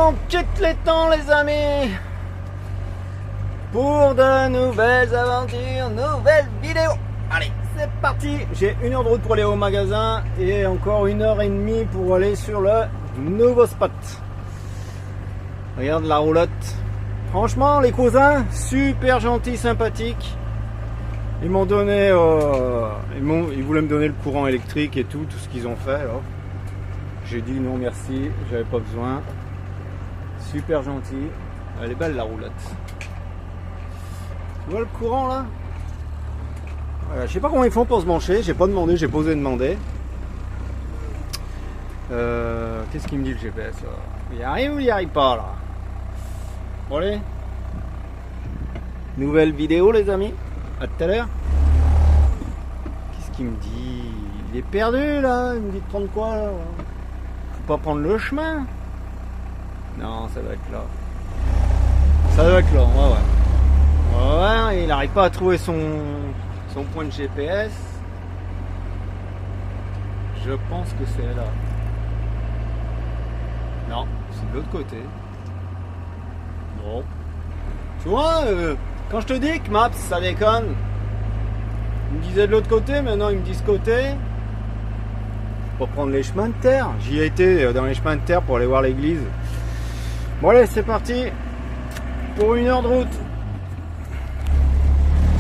on quitte les temps les amis pour de nouvelles aventures, nouvelles vidéos. Allez, c'est parti. J'ai 1 heure de route pour aller au magasin et encore 1h30 pour aller sur le nouveau spot. Regarde la roulotte. Franchement, les cousins, super gentils, sympathiques. Ils m'ont donné, ils voulaient me donner le courant électrique et tout ce qu'ils ont fait. Alors. J'ai dit non merci, j'avais pas besoin. Super gentil. Elle est belle la roulotte. Tu vois le courant là? Voilà, je sais pas comment ils font pour se brancher, j'ai pas demandé, j'ai pas osé demander. Qu'est-ce qu'il me dit le GPS là? Il y arrive ou il y arrive pas là? Bon allez. Nouvelle vidéo les amis. À tout à l'heure. Qu'est-ce qu'il me dit? Il est perdu là, il me dit de prendre quoi là? Faut pas prendre le chemin. Non, ça doit être là. Ça doit être là, ouais. Ouais, il n'arrive pas à trouver son point de GPS. Je pense que c'est là. Non, c'est de l'autre côté. Bon. Tu vois, quand je te dis que Maps, ça déconne. Il me disait de l'autre côté, maintenant il me dit ce côté. Faut pas prendre les chemins de terre. J'y ai été dans les chemins de terre pour aller voir l'église. Bon allez, c'est parti. Pour 1 heure de route.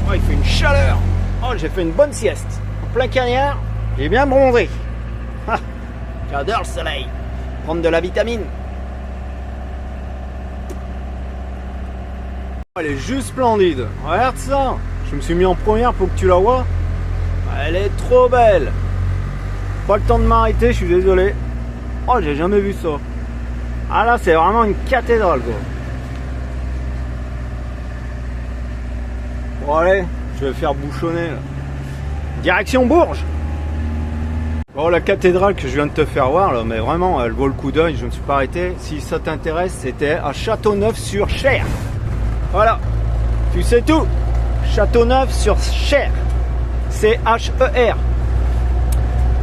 Oh, il fait une chaleur. Oh, j'ai fait une bonne sieste. En plein cagnard, j'ai bien bronzé. Ah, j'adore le soleil. Prendre de la vitamine. Elle est juste splendide. Regarde ça. Je me suis mis en première pour que tu la vois. Elle est trop belle. Pas le temps de m'arrêter, je suis désolé. Oh, j'ai jamais vu ça. Ah là, c'est vraiment une cathédrale quoi. Bon allez, je vais faire bouchonner là. Direction Bourges. Bon, la cathédrale que je viens de te faire voir là, mais vraiment, elle vaut le coup d'œil, je ne suis pas arrêté. Si ça t'intéresse, c'était à Châteauneuf-sur-Cher. Voilà, tu sais tout. Châteauneuf-sur-Cher. C-H-E-R.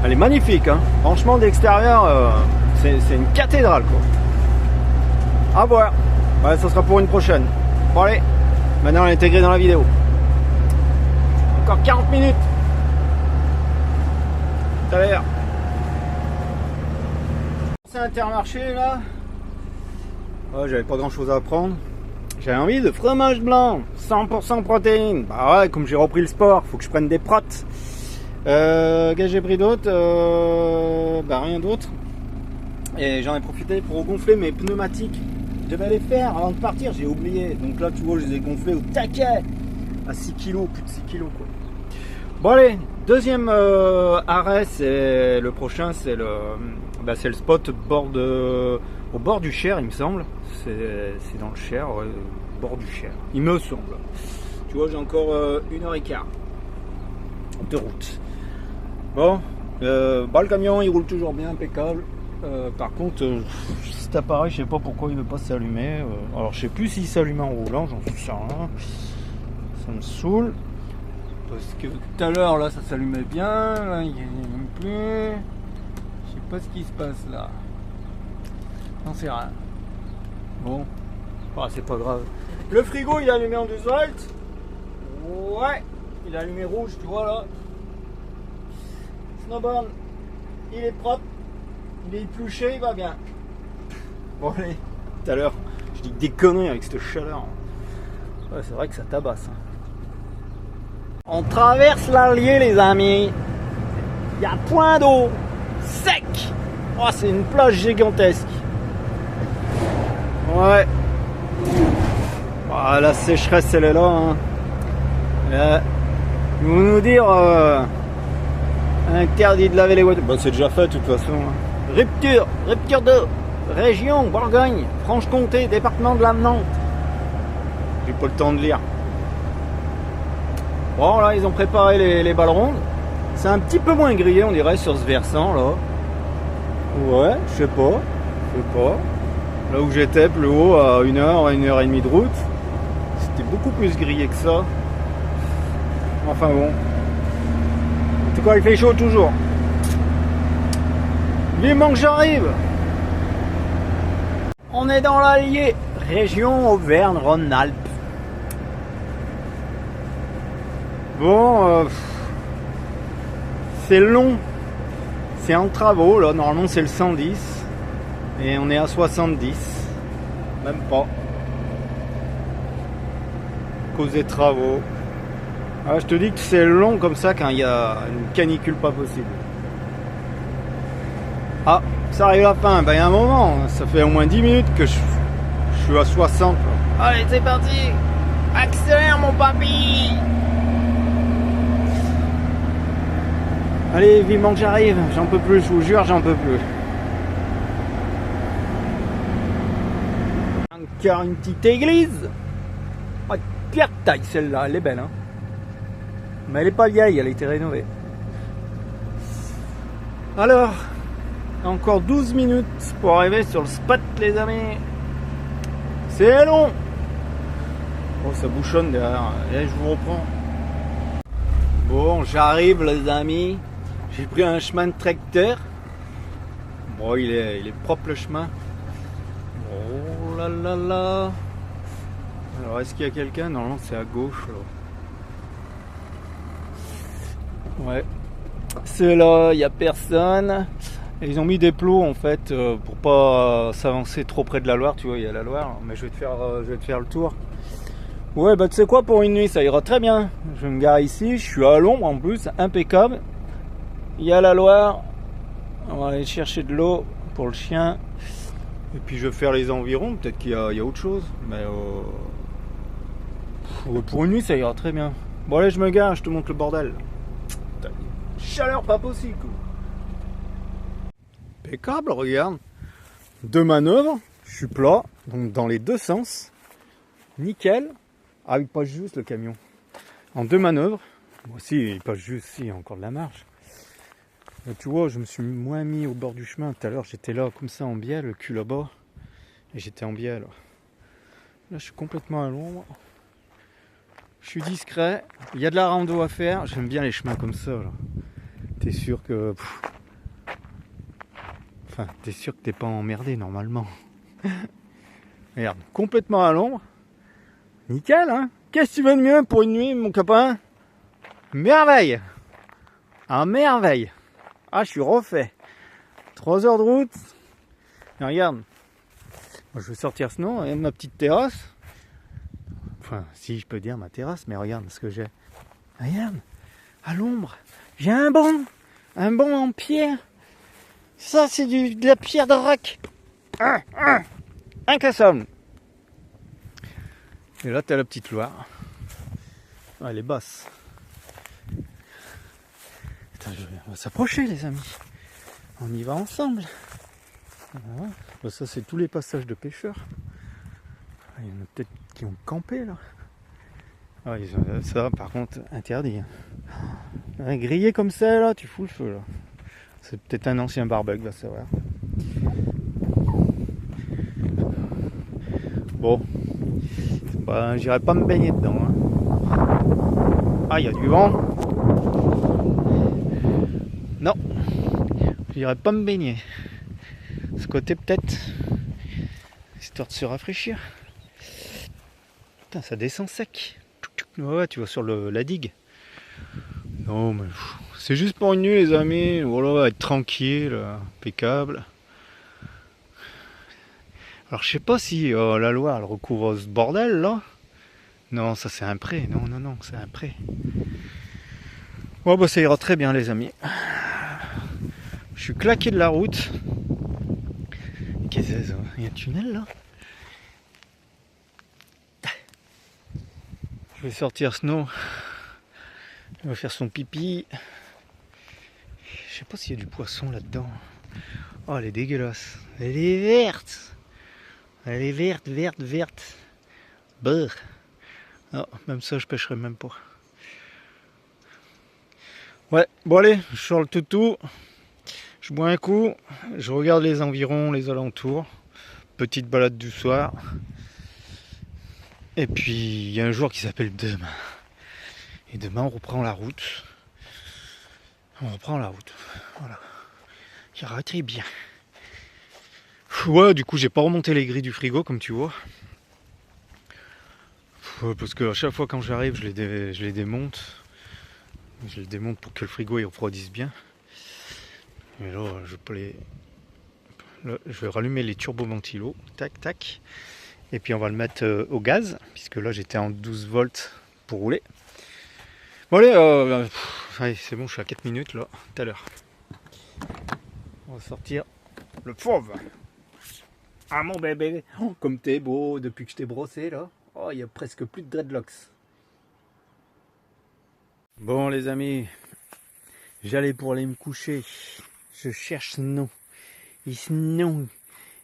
Elle est magnifique, hein. Franchement, d'extérieur, c'est une cathédrale, quoi. À voir. Ouais, ça sera pour une prochaine. Bon, allez, maintenant, on est intégré dans la vidéo. Encore 40 minutes. Tout à l'heure. C'est Intermarché, là. Ouais, j'avais pas grand chose à prendre. J'avais envie de fromage blanc, 100% protéines. Bah ouais, comme j'ai repris le sport, faut que je prenne des protes. Qu'est-ce que j'ai pris d'autre? Bah rien d'autre. Et j'en ai profité pour gonfler mes pneumatiques. Je devais les faire avant de partir, j'ai oublié. Donc là, tu vois, je les ai gonflés au taquet. À 6 kg, plus de 6 kg quoi. Bon allez, deuxième arrêt, c'est le prochain, c'est le spot au bord du Cher, il me semble. C'est dans le Cher, ouais, au bord du Cher, il me semble. Tu vois, j'ai encore 1h15 de route. Bon, le camion il roule toujours bien, impeccable. Par contre, cet appareil, je sais pas pourquoi il veut pas s'allumer. Alors je sais plus s'il s'allume en roulant, j'en sais rien. Ça me saoule. Parce que tout à l'heure là ça s'allumait bien, là il n'y allume plus. Je sais pas ce qui se passe là. Non, c'est rien. Bon, c'est pas grave. Le frigo il est allumé en 12 volts. Ouais, il est allumé rouge, tu vois là. Snowboard, il est propre, il est épluché, il va bien. Bon allez, tout à l'heure, je dis des conneries avec cette chaleur. Ouais, c'est vrai que ça tabasse. Hein. On traverse l'Allier les amis. Il y a point d'eau, sec. Oh, c'est une plage gigantesque. Ouais. Oh, la sécheresse elle est là. Hein. Ils vont nous dire interdit de laver les voitures. Bah, c'est déjà fait de toute façon. Hein. Rupture d'eau. Région Bourgogne, Franche-Comté, département de la Nantes. J'ai pas le temps de lire. Bon là ils ont préparé les balles rondes. C'est un petit peu moins grillé on dirait sur ce versant là. Ouais, je sais pas. Là où j'étais plus haut à 1h30 de route, c'était beaucoup plus grillé que ça. Enfin bon. En tout cas il fait chaud toujours. Vivement que j'arrive. On est dans l'Allier, région Auvergne-Rhône-Alpes. Bon, c'est long. C'est en travaux, là. Normalement, c'est le 110. Et on est à 70. Même pas. À cause des travaux. Ah, je te dis que c'est long comme ça quand il y a une canicule pas possible. Ah, ça arrive à la fin. Ben, il y a un moment. Ça fait au moins 10 minutes que je suis à 60. Là. Allez, c'est parti. Accélère, mon papy. Allez, vivement que j'arrive. J'en peux plus, je vous jure, j'en peux plus. Encore une petite église. Oh, pierre de taille celle-là, elle est belle. Hein. Mais elle est pas vieille, elle a été rénovée. Alors, encore 12 minutes pour arriver sur le spot, les amis. C'est long. Oh, ça bouchonne derrière. Et je vous reprends. Bon, j'arrive, les amis. J'ai pris un chemin de tracteur. Bon, il est propre le chemin. Oh là là là. Alors, est-ce qu'il y a quelqu'un? Normalement, c'est à gauche. Là. Ouais. C'est là, il n'y a personne. Et ils ont mis des plots en fait pour pas s'avancer trop près de la Loire. Tu vois, il y a la Loire. Mais je vais te faire le tour. Ouais, bah tu sais quoi, pour une nuit, ça ira très bien. Je vais me garer ici. Je suis à l'ombre en plus, impeccable. Il y a la Loire. On va aller chercher de l'eau pour le chien. Et puis je vais faire les environs. Peut-être qu'il y a autre chose. Mais pour une nuit, ça ira très bien. Bon, allez, je me gare. Je te montre le bordel. Putain, chaleur pas possible. Impeccable, regarde. 2 manœuvres. Je suis plat. Donc dans les deux sens. Nickel. Ah, il passe juste le camion. En 2 manœuvres. Moi aussi, il passe juste. Si, il y a encore de la marge. Et tu vois, je me suis moins mis au bord du chemin. Tout à l'heure, j'étais là comme ça en biais, le cul là-bas. Et j'étais en biais là. Là, je suis complètement à l'ombre. Je suis discret. Il y a de la rando à faire. J'aime bien les chemins comme ça. Là. T'es sûr que... Enfin, t'es sûr que t'es pas emmerdé normalement. Regarde, complètement à l'ombre. Nickel, hein? Qu'est-ce que tu veux de mieux pour une nuit, mon copain? Merveille! Ah, merveille! Ah, je suis refait. 3 heures de route. Et regarde. Moi, je vais sortir sinon, et ma petite terrasse. Enfin, si je peux dire ma terrasse, mais regarde ce que j'ai. Regarde, à l'ombre. J'ai un banc. Un banc en pierre. Ça, c'est de la pierre de roc. Incassable. Et là, t'as la petite Loire. Ah, elle est basse. Attends, on va s'approcher, les amis. On y va ensemble. Voilà. Bah, ça, c'est tous les passages de pêcheurs. Il y en a peut-être qui ont campé, là. Ah, ça, par contre, interdit. Grillé comme ça, là, tu fous le feu, là. C'est peut-être un ancien barbecue, va savoir. Bon. Bah, j'irai pas me baigner dedans. Hein. Ah, il y a du vent. Non. J'irai pas me baigner. Ce côté, peut-être. Histoire de se rafraîchir. Putain, ça descend sec. Ouais, tu vas sur la digue. Non, mais c'est juste pour une nuit, les amis. Voilà, être tranquille, impeccable. Alors, je sais pas si la Loire elle recouvre ce bordel là. Non, ça c'est un pré. Non, c'est un pré. Ouais, bah ça ira très bien, les amis. Je suis claqué de la route. Qu'est-ce que c'est ça? Il y a un tunnel là. Je vais sortir Snow. Il va faire son pipi. Je sais pas s'il y a du poisson là-dedans. Oh, elle est dégueulasse. Elle est verte. Elle est verte. Brr. Non, même ça, je pêcherai même pas. Ouais, bon allez, je sors le toutou. Je bois un coup. Je regarde les environs, les alentours. Petite balade du soir. Et puis, il y a un jour qui s'appelle demain. Et demain, on reprend la route. Voilà. Qui ira très bien. Ouais, du coup, j'ai pas remonté les grilles du frigo, comme tu vois. Parce que à chaque fois quand j'arrive, je les démonte. Je les démonte pour que le frigo il refroidisse bien. Et là, là, je vais rallumer les turboventilos. Tac, tac. Et puis on va le mettre au gaz, puisque là j'étais en 12 volts pour rouler. Bon allez, allez c'est bon, je suis à 4 minutes là, tout à l'heure. On va sortir le fauve. Ah mon bébé, oh, comme t'es beau depuis que je t'ai brossé là. Oh, il y a presque plus de dreadlocks. Bon les amis, j'allais pour aller me coucher. Je cherche ce nom. Et ce nom,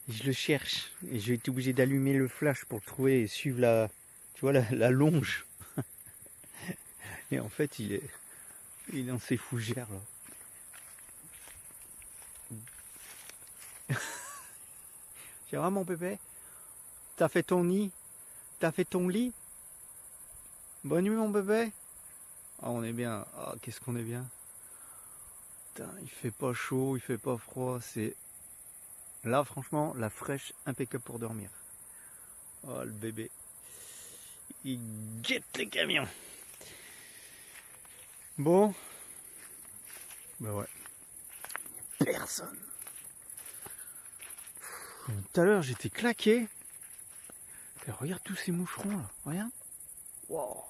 je le cherche. Et j'ai été obligé d'allumer le flash pour le trouver et suivre tu vois, la longe. Et en fait, il est dans ses fougères là. C'est vraiment mon bébé. T'as fait ton nid? T'as fait ton lit? Bonne nuit mon bébé. Ah on est bien. Ah qu'est-ce qu'on est bien. Putain, il fait pas chaud, il fait pas froid. C'est là franchement la fraîche impeccable pour dormir. Oh le bébé. Il guette les camions. Bon. Bah ouais. Personne. Tout à l'heure j'étais claqué. Et regarde tous ces moucherons là. Regarde. Wow.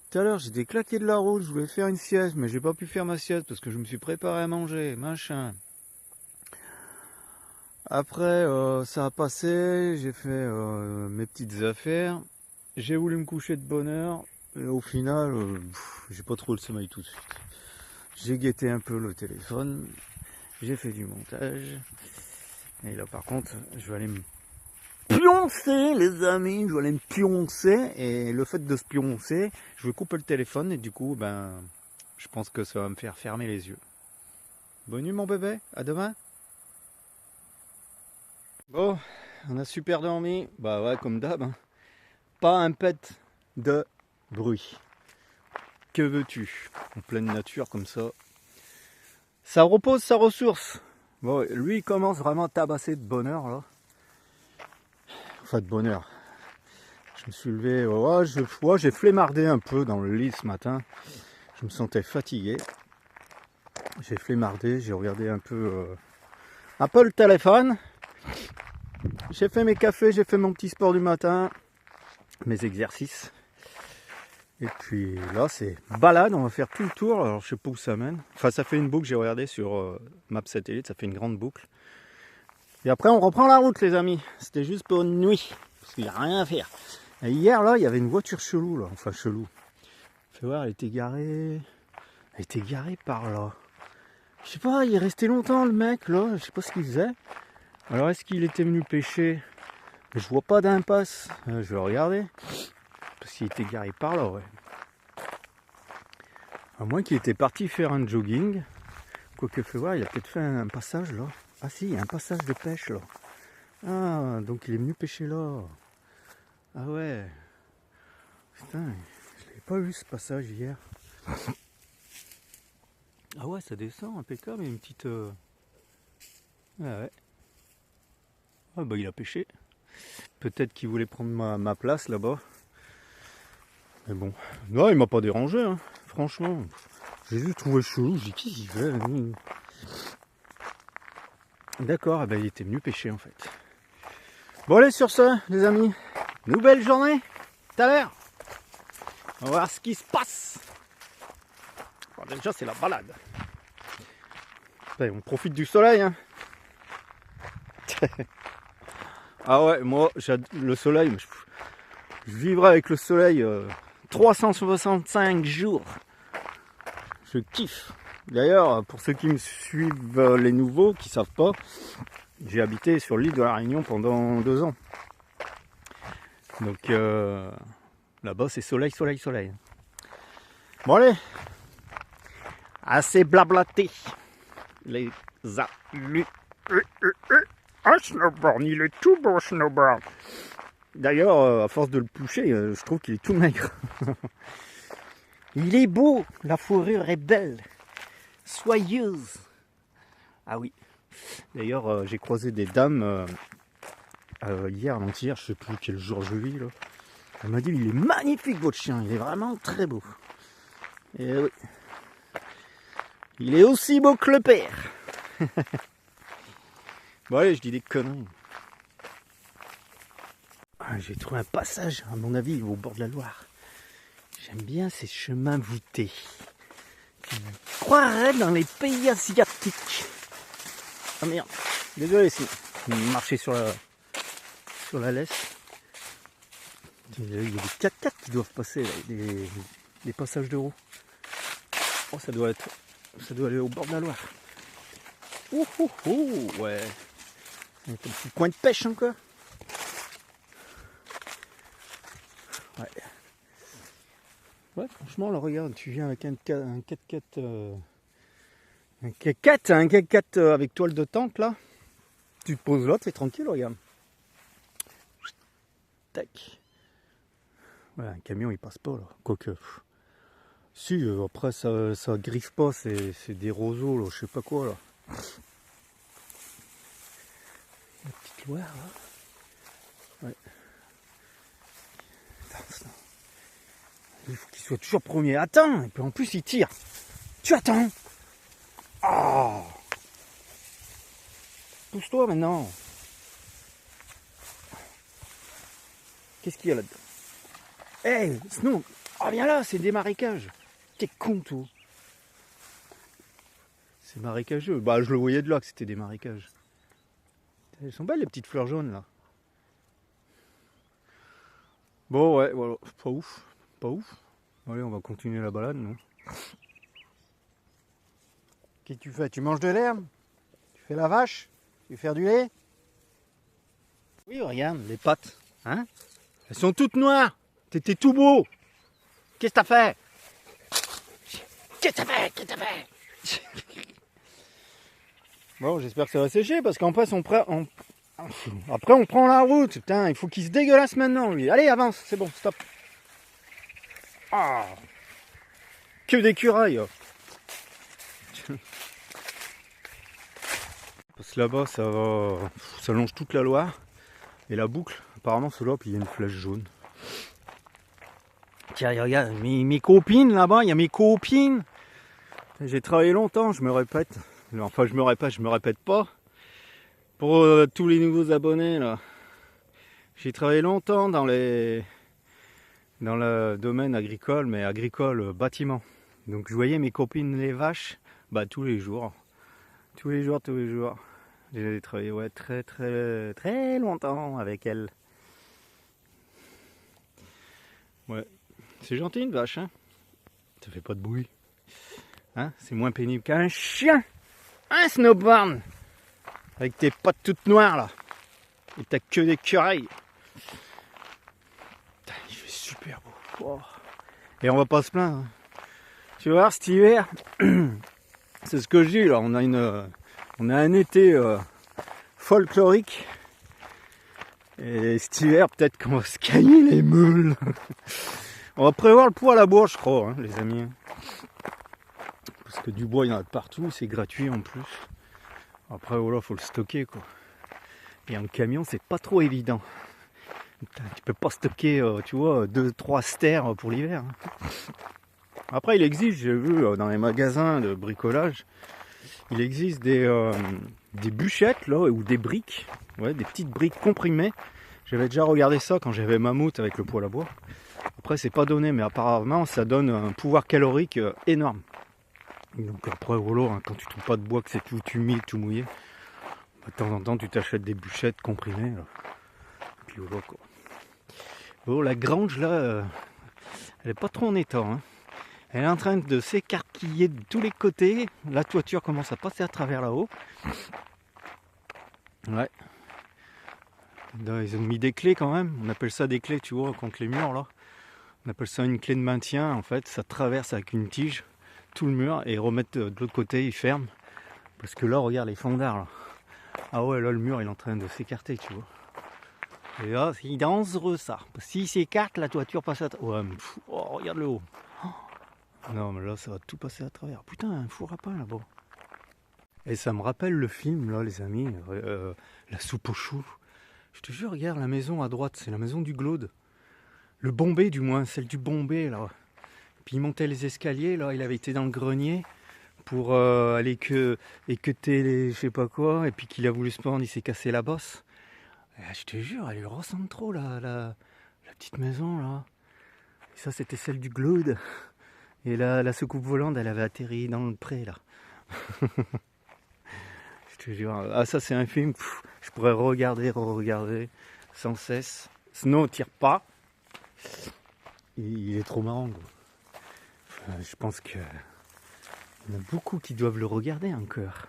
Tout à l'heure j'étais claqué de la route, je voulais faire une sieste, mais j'ai pas pu faire ma sieste parce que je me suis préparé à manger, machin. Après ça a passé, j'ai fait mes petites affaires, j'ai voulu me coucher de bonne heure, et au final j'ai pas trop le sommeil tout de suite. J'ai guetté un peu le téléphone, j'ai fait du montage, et là par contre je vais aller me pioncer les amis, je vais aller me pioncer, et le fait de se pioncer, je vais couper le téléphone et du coup ben je pense que ça va me faire fermer les yeux. Bonne nuit mon bébé, à demain. Bon, on a super dormi, bah ouais comme d'hab, hein. Pas un pet de bruit. Que veux-tu? En pleine nature comme ça. Ça repose sa ressource. Bon, lui il commence vraiment à tabasser de bonne heure là. Enfin de bonne heure. Je me suis levé, ouais, j'ai flémardé un peu dans le lit ce matin. Je me sentais fatigué. J'ai flémardé, j'ai regardé un peu le téléphone. J'ai fait mes cafés, j'ai fait mon petit sport du matin, mes exercices. Et puis là c'est balade, on va faire tout le tour. Alors je sais pas où ça mène. Enfin ça fait une boucle, j'ai regardé sur Map Satellite, ça fait une grande boucle. Et après on reprend la route les amis. C'était juste pour une nuit, parce qu'il n'y a rien à faire. Et hier là il y avait une voiture chelou là, enfin chelou. Fais voir, elle était garée par là. Je sais pas, il est resté longtemps le mec là, je sais pas ce qu'il faisait. Alors est-ce qu'il était venu pêcher? Je vois pas d'impasse, je vais regarder. Parce qu'il était garé par là, ouais. À moins qu'il était parti faire un jogging. Quoique, fais voir, il a peut-être fait un passage là. Ah si, il y a un passage de pêche là. Ah, donc il est venu pêcher là. Ah ouais. Putain, je l'avais pas vu ce passage hier. Ah ouais, ça descend impeccable, il y a une petite... Ah ouais. Ah bah il a pêché. Peut-être qu'il voulait prendre ma place là-bas. Mais bon. Non, il m'a pas dérangé, hein. Franchement. J'ai juste trouvé chelou, j'ai dit qu'est-ce qu'il fait? D'accord, ah bah il était venu pêcher en fait. Bon allez sur ce, les amis. Nouvelle journée. Tout à l'heure. On va voir ce qui se passe. Bon, déjà c'est la balade. Allez, on profite du soleil, hein. Ah ouais, moi, le soleil, je vivrai avec le soleil 365 jours. Je kiffe. D'ailleurs, pour ceux qui me suivent, les nouveaux, qui ne savent pas, j'ai habité sur l'île de la Réunion pendant 2 ans. Donc là-bas, c'est soleil, soleil, soleil. Bon allez, assez blablaté. Les amis. Un snowboard, il est tout beau snowboard. D'ailleurs, à force de le toucher, je trouve qu'il est tout maigre. Il est beau, la fourrure est belle, soyeuse. Ah oui, D'ailleurs, j'ai croisé des dames hier, avant-hier, je sais plus quel jour je vis là. Elle m'a dit, il est magnifique votre chien, il est vraiment très beau. Et oui. Il est aussi beau que le père. Bon allez, je dis des conneries. J'ai trouvé un passage, à mon avis, au bord de la Loire. J'aime bien ces chemins voûtés. Je croirais dans les pays asiatiques. Ah merde, désolé si marcher sur la laisse. Il y a des 4x4 qui doivent passer, là, des passages de roues. Oh, ça doit aller au bord de la Loire. Ouh, ouh, ouh, ouais. Un petit coin de pêche encore. Ouais. Ouais, franchement, là, regarde, tu viens avec un 4x4, un 4x4 avec toile de tente, là. Tu te poses là, tu es tranquille, regarde. Tac. Ouais, un camion, il passe pas, là. Quoique. Si, après, ça griffe pas, c'est des roseaux, là, je sais pas quoi, là. La petite Loire, là. Ouais. Attends, il faut qu'il soit toujours premier. Attends, et puis en plus, il tire. Tu attends. Oh. Pousse-toi maintenant. Qu'est-ce qu'il y a là-dedans? Hey, Snow, oh, viens là, c'est des marécages. T'es con, toi. C'est marécageux. Bah, je le voyais de là que c'était des marécages. Elles sont belles, les petites fleurs jaunes, là. Bon, ouais, voilà. Pas ouf. Pas ouf. Allez, on va continuer la balade, non? Qu'est-ce que tu fais? Tu manges de l'herbe? Tu fais la vache? Tu veux faire du lait? Oui, regarde, les pattes. Hein? Elles sont toutes noires. T'étais tout beau. Qu'est-ce que t'as fait? Qu'est-ce que t'as fait? Qu'est-ce que t'as fait? Bon, j'espère que ça va sécher parce qu'après après on prend la route. Putain, il faut qu'il se dégueulasse maintenant, lui. Allez, avance, c'est bon, stop. Ah, que d'écureuils. Parce que là-bas, ça longe toute la Loire. Et la boucle, apparemment, c'est là, puis il y a une flèche jaune. Tiens, regarde, mes copines là-bas, il y a mes copines. J'ai travaillé longtemps, je me répète. Enfin, je me répète pas. Pour tous les nouveaux abonnés, là. J'ai travaillé longtemps dans le domaine agricole, mais agricole bâtiment. Donc je voyais mes copines les vaches, bah tous les jours. Tous les jours. J'ai travaillé ouais, très longtemps avec elles. Ouais. C'est gentil une vache, hein. Ça fait pas de bruit. Hein, c'est moins pénible qu'un chien. Un snowboard. Avec tes pattes toutes noires là. Et ta queue d'écureuil. Il fait super beau. Oh. Et on va pas se plaindre. Hein. Tu vas voir cet hiver. C'est ce que je dis là. On a un été folklorique. Et cet hiver, peut-être qu'on va se cagner les meules. On va prévoir le poids à la bourre, je crois, hein, les amis. Parce que du bois, il y en a de partout, c'est gratuit en plus. Après, voilà, faut le stocker, quoi. Et en camion, c'est pas trop évident. Tu peux pas stocker, tu vois, 2-3 stères pour l'hiver. Hein. Après, il existe, j'ai vu dans les magasins de bricolage, il existe des bûchettes, là, ou des briques. Ouais, des petites briques comprimées. J'avais déjà regardé ça quand j'avais Mammouth avec le poêle à bois. Après, c'est pas donné, mais apparemment, ça donne un pouvoir calorique énorme. Donc après, voilà, hein, quand tu trouves pas de bois, que c'est tout humide, tout mouillé, bah, de temps en temps, tu t'achètes des bûchettes comprimées. Là. Et puis voilà, quoi. Bon, la grange, là, elle est pas trop en état. Hein. Elle est en train de s'écarquiller de tous les côtés. La toiture commence à passer à travers là-haut. Ouais. Ils ont mis des clés quand même. On appelle ça des clés, tu vois, contre les murs là. On appelle ça une clé de maintien. En fait, ça traverse avec une tige tout le mur et remettre de l'autre côté, ils ferment. Parce que là, regarde les fondards là. Ah ouais, là le mur il est en train de s'écarter, tu vois. Et là, c'est dangereux ça. Parce que s'il s'écarte, la toiture passe à travers. Ouais, mais oh, regarde le haut. Oh. Non, mais là, ça va tout passer à travers. Putain, un four à pain là-bas. Et ça me rappelle le film, là, les amis, La soupe aux choux. Je te jure, regarde la maison à droite, c'est la maison du Glaude. Le Bombay, du moins, celle du Bombay, là. Puis il montait les escaliers, là, il avait été dans le grenier pour aller équeuter les je sais pas quoi, et puis qu'il a voulu se prendre, il s'est cassé la bosse. Et je te jure, elle lui ressemble trop, la petite maison, là. Et ça, c'était celle du Glaude. Et la soucoupe volante, elle avait atterri dans le pré, là. Je te jure. Ah, ça, c'est un film, je pourrais regarder, re-regarder sans cesse. Snow tire pas. Il est trop marrant, quoi. Je pense qu'il y en a beaucoup qui doivent le regarder encore.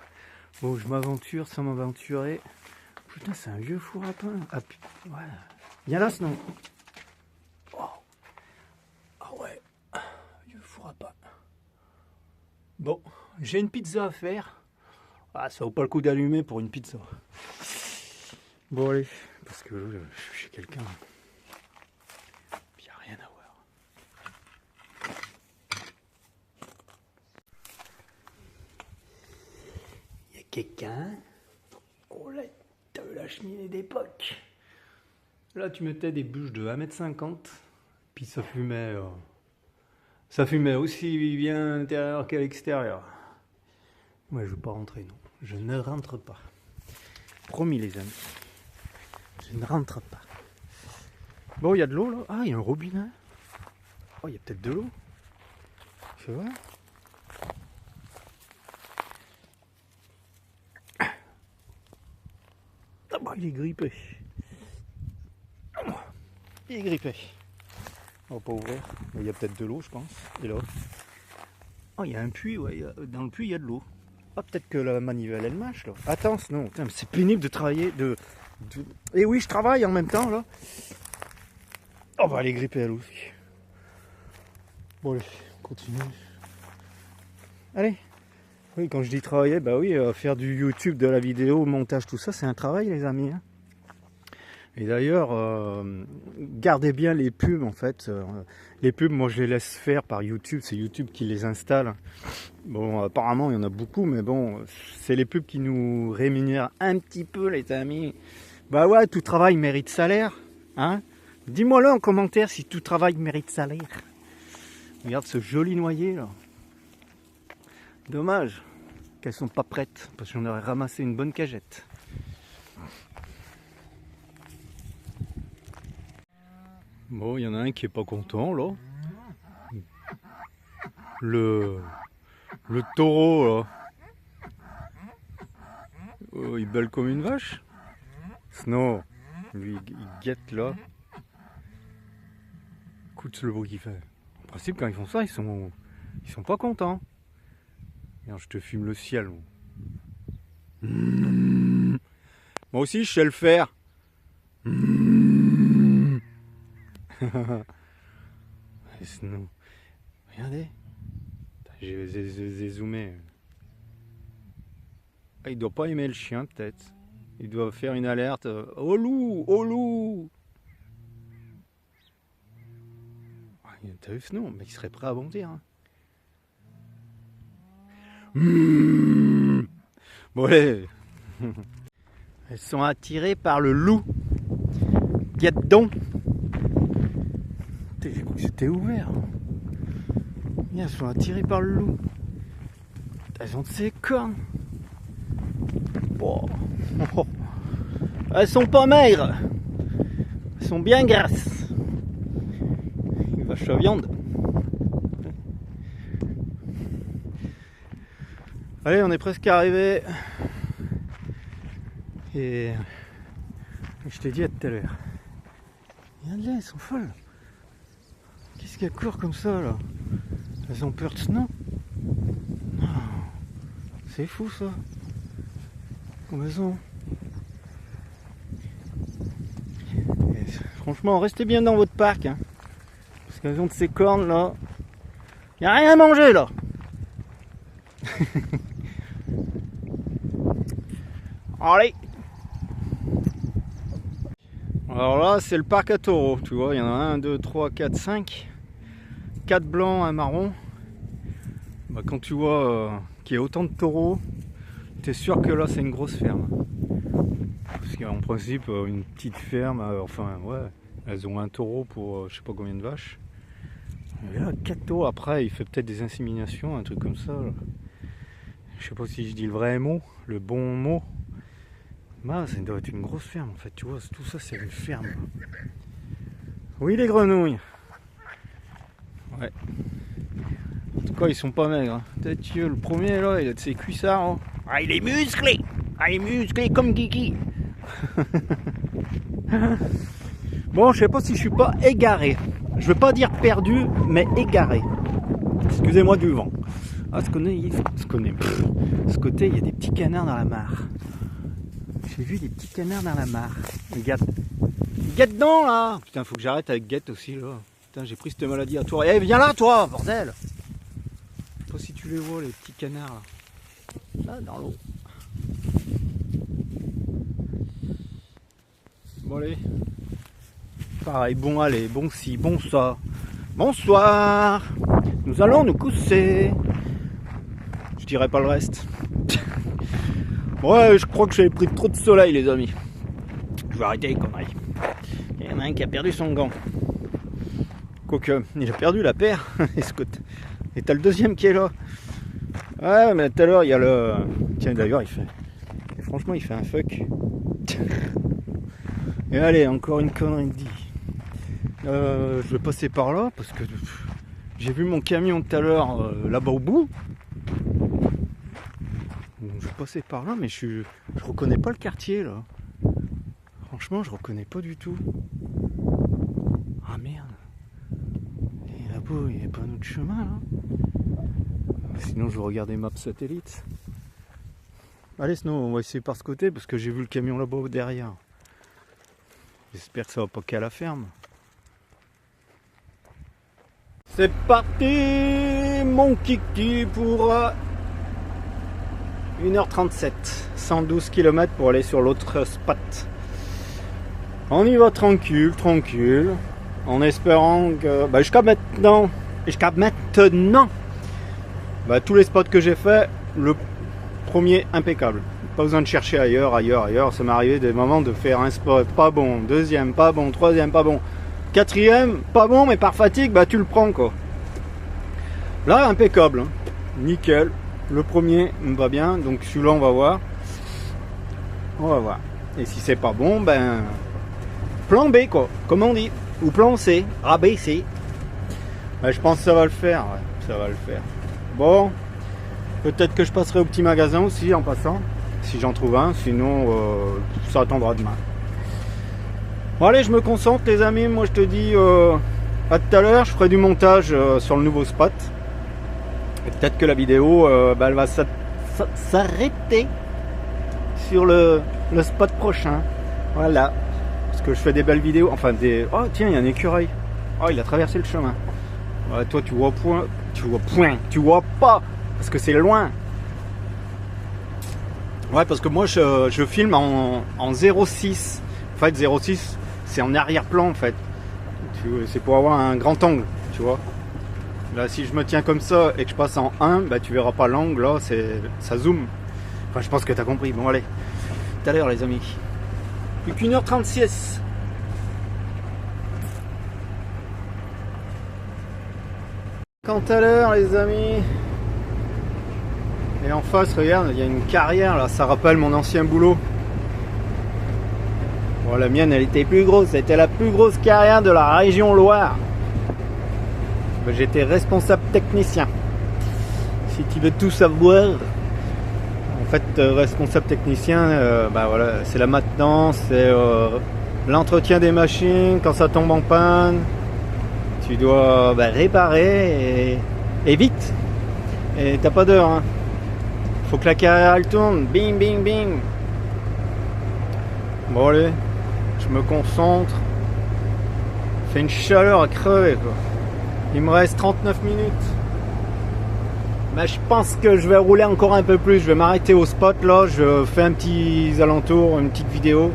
Bon, je m'aventure sans m'aventurer. Putain, c'est un vieux four à pain. Ah, ouais. Viens là, Snow. Oh. Ah ouais. Vieux four à pain. Bon, j'ai une pizza à faire. Ah, ça vaut pas le coup d'allumer pour une pizza. Bon, allez, parce que je suis chez quelqu'un. Il n'y a rien à voir. Il y a quelqu'un. Oh là, t'as vu la cheminée d'époque. Là, tu mettais des bûches de 1,50 m. Puis ça fumait. Ça fumait aussi bien à l'intérieur qu'à l'extérieur. Moi, je ne veux pas rentrer, non. Je ne rentre pas. Promis, les amis. Je ne rentre pas. Bon, il y a de l'eau, là. Ah, il y a un robinet. Oh, il y a peut-être de l'eau. Tu vois ? Ah bah, il est grippé. Il est grippé. On va pas ouvrir. Il y a peut-être de l'eau, je pense. Et là. Oh, il y a un puits, ouais. Dans le puits, il y a de l'eau. Ah, peut-être que la manivelle, elle mâche, là. Attends, non. C'est pénible de travailler, Et oui, je travaille en même temps, là. Oh, bah, elle est grippée, elle aussi. Bon, allez, on continue. Allez. Oui, quand je dis travailler, bah oui, faire du YouTube, de la vidéo, montage, tout ça, c'est un travail, les amis. Hein. Et d'ailleurs, gardez bien les pubs, en fait. Les pubs, moi, je les laisse faire par YouTube. C'est YouTube qui les installe. Bon, apparemment, il y en a beaucoup, mais bon, c'est les pubs qui nous rémunèrent un petit peu, les amis. Bah ouais, tout travail mérite salaire. Hein. Dis-moi-le en commentaire si tout travail mérite salaire. Regarde ce joli noyer, là. Dommage qu'elles sont pas prêtes, parce que j'en aurais ramassé une bonne cagette. Bon, il y en a un qui est pas content, là. Le taureau, là. Oh, il bêle comme une vache. Snow, lui, il guette, là. Écoute le bruit qu'il fait. En principe, quand ils font ça, ils sont pas contents. Regarde, je te filme le ciel. Moi aussi, je sais le faire. Snow. Regardez. J'ai zoomé. Ah, il doit pas aimer le chien, peut-être. Il doit faire une alerte. Oh loup! Oh loup! T'as vu Snow? Mais il serait prêt à bondir. Hein. Bon allez. Elles sont attirées par le loup. Guette donc. J'ai cru que c'était ouvert. Elles sont attirées par le loup. Elles ont de ces cornes. Bon. Elles sont pas maigres. Elles sont bien grasses. Une vache à viande. Allez, on est presque arrivé. Et je t'ai dit à tout à l'heure. Regarde-les, elles sont folles. Qu'est-ce qu'elles courent comme ça là? Elles ont peur de Snow? C'est fou ça. Comme elles ont. Et franchement, restez bien dans votre parc. Hein, parce qu'elles ont de ces cornes là. Il n'y a rien à manger là. Allez. Alors là, c'est le parc à taureaux. Tu vois, il y en a 1, 2, 3, 4, 5. 4 blancs, un marron. Bah, quand tu vois qu'il y a autant de taureaux, t'es sûr que là c'est une grosse ferme. Parce qu'en principe, une petite ferme, enfin ouais, elles ont un taureau pour je sais pas combien de vaches. Et là, 4 taureaux, après il fait peut-être des inséminations, un truc comme ça. Là. Je sais pas si je dis le vrai mot, le bon mot. Bah, ça doit être une grosse ferme en fait, tu vois, tout ça c'est une ferme. Oui, les grenouilles. Ouais. En tout cas, ils sont pas maigres. Peut-être que le premier là, il a de ses cuissards. Hein. Ah, il est musclé. Ah, il est musclé comme Kiki. Bon, je sais pas si je suis pas égaré. Je veux pas dire perdu, mais égaré. Excusez-moi du vent. Ah, ce côté, il y a des petits canards dans la mare. J'ai vu des petits canards dans la mare. Regarde. Guette dedans là. Putain, faut que j'arrête avec Guette aussi là. Putain, j'ai pris cette maladie à toi. Eh, viens là toi, bordel. Je sais pas si tu les vois les petits canards là. Là dans l'eau. Bon allez. Pareil, bon allez, bon ci, bon ça. Bonsoir. Nous allons nous coucher. Je dirai pas le reste. Ouais, je crois que j'avais pris trop de soleil les amis. Je vais arrêter les conneries. Il y en a un qui a perdu son gant. Quoique, il a perdu la paire. Et t'as le deuxième qui est là. Ouais, mais tout à l'heure, il y a le... Tiens, d'ailleurs, il fait... Et franchement, il fait un fuck. Et allez, encore une connerie dit. Je vais passer par là, parce que... J'ai vu mon camion tout à l'heure, là-bas au bout. Donc, je vais passer par là, mais je reconnais pas le quartier, là. Franchement, je reconnais pas du tout. Ah merde. Et là-bas, il n'y a pas un autre chemin là. Sinon, je vais regarder map satellite. Allez, sinon, on va essayer par ce côté parce que j'ai vu le camion là-bas derrière. J'espère que ça va pas qu'à la ferme. C'est parti, mon kiki, pour 1h37. 112 km pour aller sur l'autre spot. On y va tranquille, en espérant que jusqu'à maintenant, tous les spots que j'ai fait, le premier impeccable. Pas besoin de chercher ailleurs. Ça m'est arrivé des moments de faire un spot pas bon, deuxième pas bon, troisième pas bon, quatrième pas bon, mais par fatigue, tu le prends quoi. Là, impeccable, hein. Nickel. Le premier me va bien, donc celui-là on va voir. Et si c'est pas bon, plan B quoi, comme on dit, ou plan C, ABC. Je pense que ça va le faire, ouais, ça va le faire. Bon, peut-être que je passerai au petit magasin aussi en passant, si j'en trouve un, sinon ça attendra demain. Bon allez, je me concentre les amis, moi je te dis à tout à l'heure, je ferai du montage sur le nouveau spot. Et peut-être que la vidéo, elle va s'arrêter sur le spot prochain, voilà. Parce que je fais des belles vidéos, enfin des... Oh tiens, il y a un écureuil. Oh, il a traversé le chemin. Ouais, toi tu vois pas, parce que c'est loin. Ouais, parce que moi je filme en 0,6. En fait 0,6 c'est en arrière-plan en fait. C'est pour avoir un grand angle, tu vois. Là si je me tiens comme ça et que je passe en 1, tu verras pas l'angle, là ça zoome. Enfin je pense que tu as compris. Bon allez, tout à l'heure les amis. Plus qu'1h36. Quant à l'heure les amis. Et en face regarde, il y a une carrière là, ça rappelle mon ancien boulot. Bon la mienne elle était plus grosse, c'était la plus grosse carrière de la région Loire. J'étais responsable technicien. Si tu veux tout savoir. En fait, responsable technicien, voilà, c'est la maintenance, c'est l'entretien des machines quand ça tombe en panne. Tu dois réparer et vite. Et t'as pas d'heure. Hein. Faut que la carrière elle tourne. Bing, bing, bing. Bon allez, je me concentre. Fait une chaleur à crever quoi. Il me reste 39 minutes. Je pense que je vais rouler encore un peu plus. Je vais m'arrêter au spot là. Je fais un petit alentour, une petite vidéo.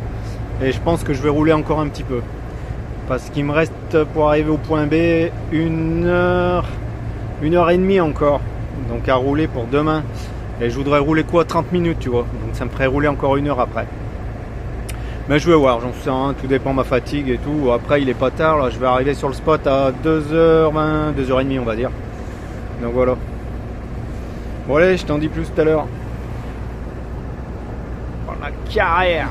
Et je pense que je vais rouler encore un petit peu. Parce qu'il me reste pour arriver au point B 1h et demie encore. Donc à rouler pour demain. Et je voudrais rouler quoi 30 minutes, tu vois. Donc ça me ferait rouler encore 1 heure après. Mais je vais voir, j'en sais rien, tout dépend de ma fatigue et tout. Après il est pas tard, là je vais arriver sur le spot à 2h20, 2h30 on va dire. Donc voilà. Bon allez, je t'en dis plus tout à l'heure. Pour la carrière.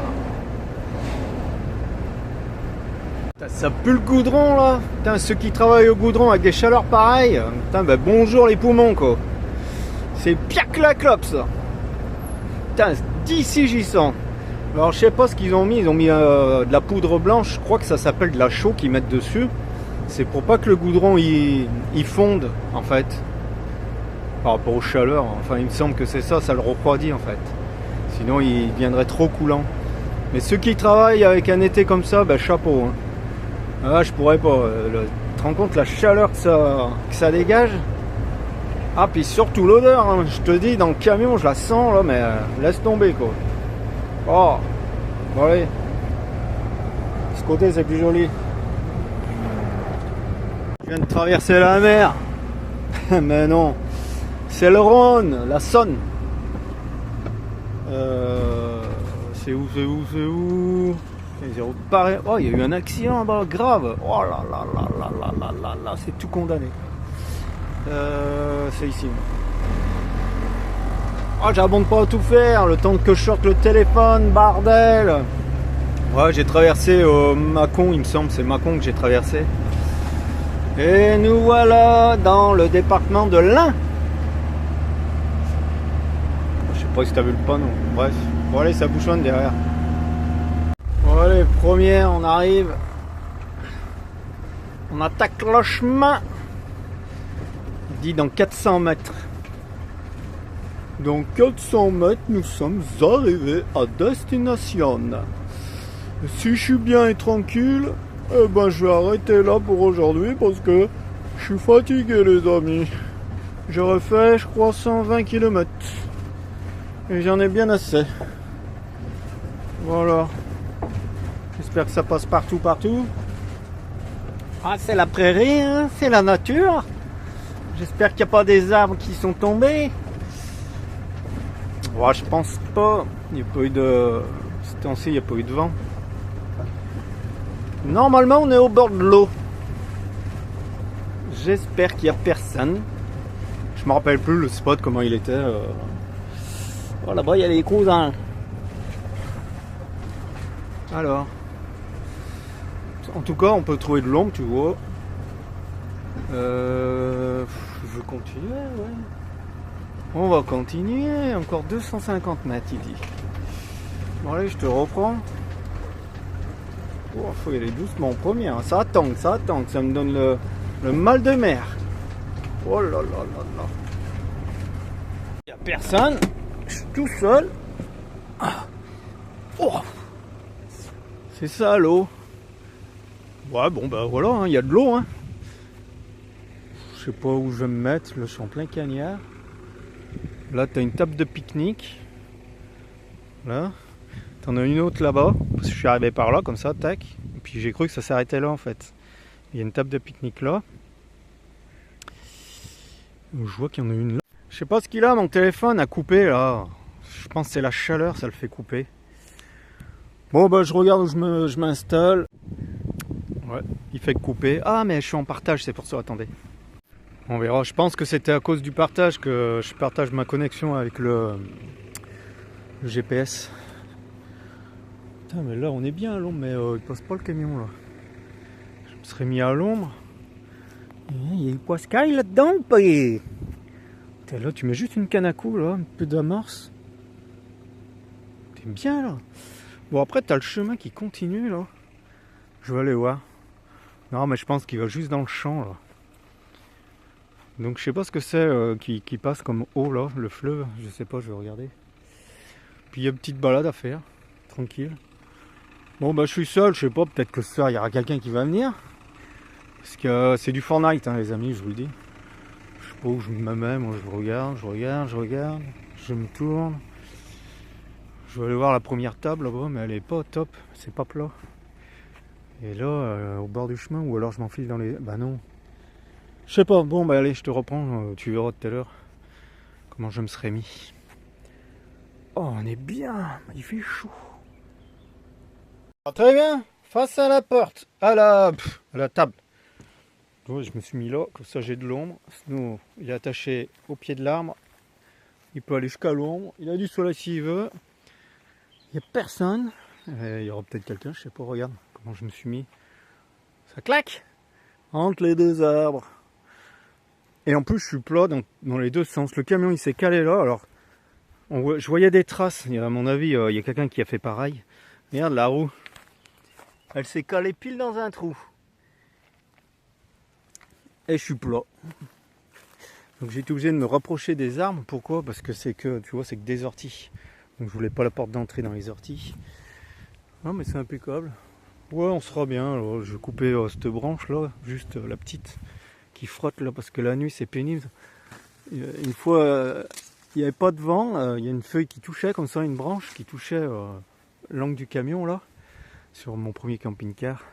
Putain, ça pue le goudron là. Putain, ceux qui travaillent au goudron avec des chaleurs pareilles. Putain, bah, bonjour les poumons quoi. C'est pire que la clope ça. Putain, d'ici j'y sens. Alors je sais pas ce qu'ils ont mis, ils ont mis de la poudre blanche, je crois que ça s'appelle de la chaux qu'ils mettent dessus. C'est pour pas que le goudron il fonde en fait. Par rapport aux chaleurs, enfin il me semble que c'est ça, ça le refroidit en fait. Sinon il deviendrait trop coulant. Mais ceux qui travaillent avec un été comme ça, ben chapeau. Hein. Ah, je pourrais pas. Tu te rends compte la chaleur que ça dégage? Ah puis surtout l'odeur, hein. Je te dis dans le camion je la sens là, mais laisse tomber quoi. Oh, bon allez. Ce côté c'est plus joli. Je viens de traverser la mer. Mais non. C'est le Rhône, la Saône. C'est où? Oh, il y a eu un accident là-bas, grave. Oh là là là là là là là là, c'est tout condamné. C'est ici. Oh, j'abonde pas à tout faire, le temps que je sorte le téléphone, bordel. Ouais, j'ai traversé Mâcon, il me semble, c'est Mâcon que j'ai traversé. Et nous voilà dans le département de l'Ain. Je sais pas si t'as vu le panneau, bref. Bon allez, ça bouchonne derrière. Bon allez, première, on arrive. On attaque le chemin. Il dit dans 400 mètres. Dans 400 mètres, nous sommes arrivés à destination. Si je suis bien et tranquille, eh ben je vais arrêter là pour aujourd'hui parce que je suis fatigué les amis. J'aurais fait, je crois, 120 km. Et j'en ai bien assez. Voilà. J'espère que ça passe partout. Ah, c'est la prairie, hein, c'est la nature. J'espère qu'il n'y a pas des arbres qui sont tombés. Ouais, je pense pas. Il n'y a pas eu de... Ce temps-ci, il n'y a pas eu de vent. Normalement, on est au bord de l'eau. J'espère qu'il n'y a personne. Je me rappelle plus le spot, comment il était. Oh, là-bas, il y a les cousins. Alors. En tout cas, on peut trouver de l'ombre, tu vois. Je veux continuer, ouais. On va continuer, encore 250 mètres, il dit. Bon allez, je te reprends. Oh, faut y aller doucement en premier, hein. Ça attend, ça me donne le mal de mer. Oh là là là là. Il n'y a personne, je suis tout seul. Oh. C'est ça l'eau. Ouais, bon bah voilà, hein, il y a de l'eau. Hein. Je sais pas où je vais me mettre, là je suis en plein cagnard. Là, tu as une table de pique-nique. Là. Tu en as une autre là-bas. Parce que je suis arrivé par là, comme ça, tac. Et puis j'ai cru que ça s'arrêtait là, en fait. Il y a une table de pique-nique là. Je vois qu'il y en a une là. Je sais pas ce qu'il a, mon téléphone a coupé là. Je pense que c'est la chaleur, ça le fait couper. Bon, bah je regarde où je m'installe. Ouais, il fait couper. Ah, mais je suis en partage, c'est pour ça, attendez. On verra, je pense que c'était à cause du partage que je partage ma connexion avec le GPS. Putain, mais là on est bien à l'ombre, mais il passe pas le camion là. Je me serais mis à l'ombre. Il y a eu Pascal là-dedans, payé. Putain, là tu mets juste une canne à coups là, un peu d'amorce. T'es bien là. Bon, après t'as le chemin qui continue là. Je vais aller voir. Non, mais je pense qu'il va juste dans le champ là. Donc je sais pas ce que c'est qui passe comme eau là, le fleuve, je sais pas, je vais regarder. Puis il y a une petite balade à faire, tranquille. Bon bah je suis seul, je sais pas, peut-être que ce soir il y aura quelqu'un qui va venir. Parce que c'est du Fortnite hein, les amis, je vous le dis. Je sais pas où je me mets, moi je regarde, je me tourne. Je vais aller voir la première table là-bas, mais elle est pas top, c'est pas plat. Et là, au bord du chemin, ou alors je m'enfile dans les... Bah non. Je sais pas, bon bah allez, je te reprends, tu verras tout à l'heure comment je me serais mis. Oh, on est bien, il fait chaud. Ah, très bien, face à la porte, à la table. Ouais, je me suis mis là, comme ça j'ai de l'ombre. Sinon, il est attaché au pied de l'arbre. Il peut aller jusqu'à l'ombre. Il a du soleil s'il veut. Il n'y a personne. Il y aura peut-être quelqu'un, je sais pas, regarde comment je me suis mis. Ça claque entre les deux arbres. Et en plus, je suis plat dans les deux sens. Le camion, il s'est calé là. Alors, je voyais des traces. À mon avis, il y a quelqu'un qui a fait pareil. Regarde la roue. Elle s'est calée pile dans un trou. Et je suis plat. Donc j'ai été obligé de me rapprocher des arbres. Pourquoi? Parce que c'est que, tu vois, c'est que des orties. Donc je voulais pas la porte d'entrée dans les orties. Non mais c'est impeccable. Ouais, on sera bien. Alors, je vais couper cette branche là, juste la petite qui frotte là, parce que la nuit c'est pénible. Une fois, il n'y avait pas de vent, il y a une feuille qui touchait comme ça, une branche qui touchait l'angle du camion là, sur mon premier camping-car.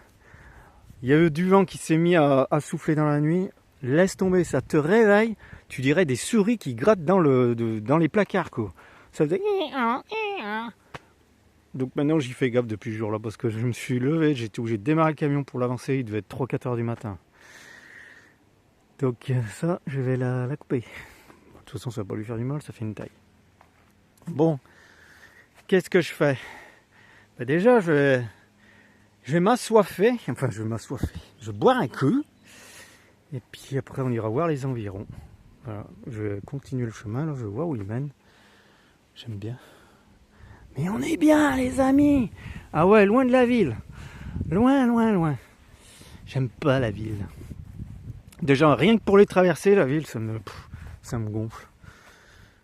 Il y a eu du vent qui s'est mis à souffler dans la nuit. Laisse tomber, ça te réveille. Tu dirais des souris qui grattent dans les placards, quoi. Ça faisait... Donc maintenant j'y fais gaffe depuis ce jour-là, parce que je me suis levé, j'étais obligé de démarrer le camion pour l'avancer. Il devait être 3-4 heures du matin. Donc ça, je vais la couper. De toute façon, ça va pas lui faire du mal, ça fait une taille. Bon, qu'est-ce que je fais? Déjà, je vais m'assoiffer. Enfin, je vais m'assoiffer. Je vais boire un coup. Et puis après, on ira voir les environs. Voilà, je vais continuer le chemin. Là, je vois où il mène. J'aime bien. Mais on est bien, les amis. Ah ouais, loin de la ville. Loin, loin, loin. J'aime pas la ville. Déjà, rien que pour les traverser, la ville, ça me gonfle.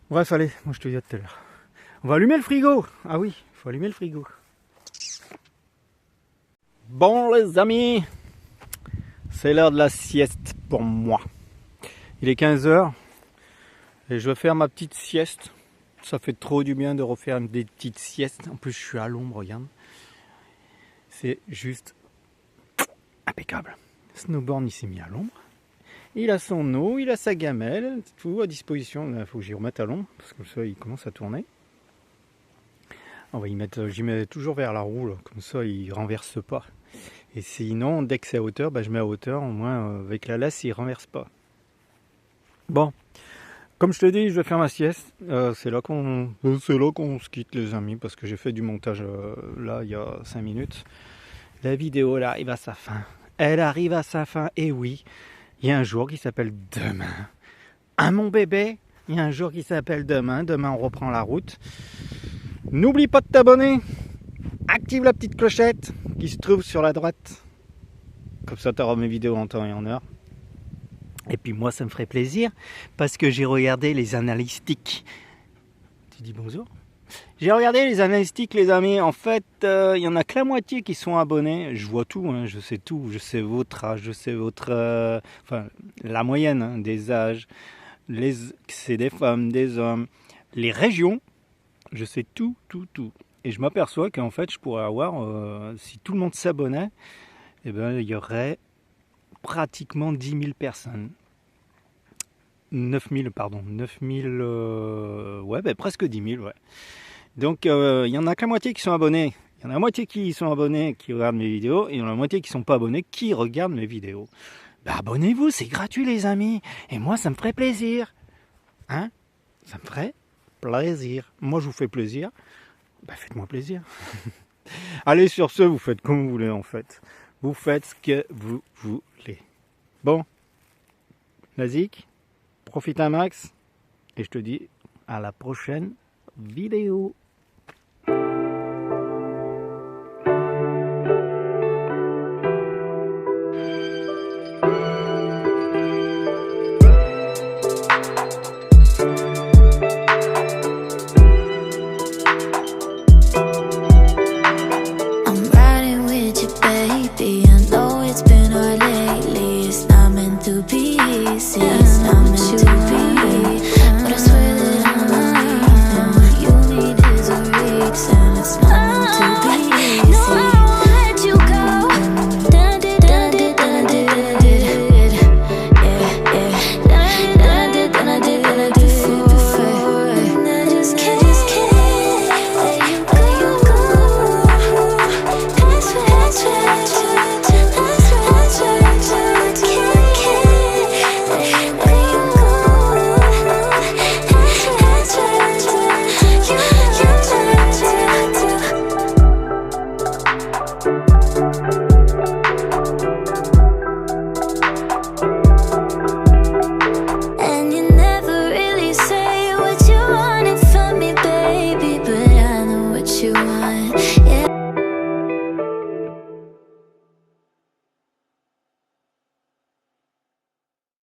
Bref, allez, moi je te dis à tout à l'heure. On va allumer le frigo. Ah oui, il faut allumer le frigo. Bon, les amis, c'est l'heure de la sieste pour moi. Il est 15h et je vais faire ma petite sieste. Ça fait trop du bien de refaire des petites siestes. En plus, je suis à l'ombre, regarde. C'est juste impeccable. Snowboard, il s'est mis à l'ombre. Il a son eau, il a sa gamelle, tout à disposition. Il faut que j'y remette à l'ombre parce que ça, il commence à tourner. On va y mettre, j'y mets toujours vers la roue, là, comme ça, il renverse pas. Et sinon, dès que c'est à hauteur, je mets à hauteur, au moins avec la laisse, il renverse pas. Bon, comme je te dis, je vais faire ma sieste. C'est là qu'on se quitte, les amis, parce que j'ai fait du montage là il y a 5 minutes. La vidéo, elle arrive à sa fin. Elle arrive à sa fin, et oui, il y a un jour qui s'appelle demain. Hein, mon bébé? Il y a un jour qui s'appelle demain. Demain, on reprend la route. N'oublie pas de t'abonner. Active la petite clochette qui se trouve sur la droite. Comme ça, tu auras mes vidéos en temps et en heure. Et puis moi, ça me ferait plaisir parce que j'ai regardé les analytiques. Tu dis bonjour? J'ai regardé les analytiques, les amis. En fait, il y en a que la moitié qui sont abonnés. Je vois tout, hein, je sais tout. Je sais votre âge, je sais votre... enfin, la moyenne hein, des âges. C'est des femmes, des hommes. Les régions, je sais tout, tout, tout. Et je m'aperçois qu'en fait, je pourrais avoir, si tout le monde s'abonnait, eh ben, il y aurait pratiquement 10 000 personnes. 9 000, pardon. 9 000, ouais, presque 10 000, ouais. Donc, il y en a que la moitié qui sont abonnés. Il y en a la moitié qui sont abonnés, qui regardent mes vidéos, et il y en a la moitié qui ne sont pas abonnés, qui regardent mes vidéos. Abonnez-vous, c'est gratuit, les amis. Et moi, ça me ferait plaisir. Hein? Ça me ferait plaisir. Moi, je vous fais plaisir. Faites-moi plaisir. Allez, sur ce, vous faites comme vous voulez, en fait. Vous faites ce que vous voulez. Bon, Nazik, profite un max. Et je te dis à la prochaine vidéo.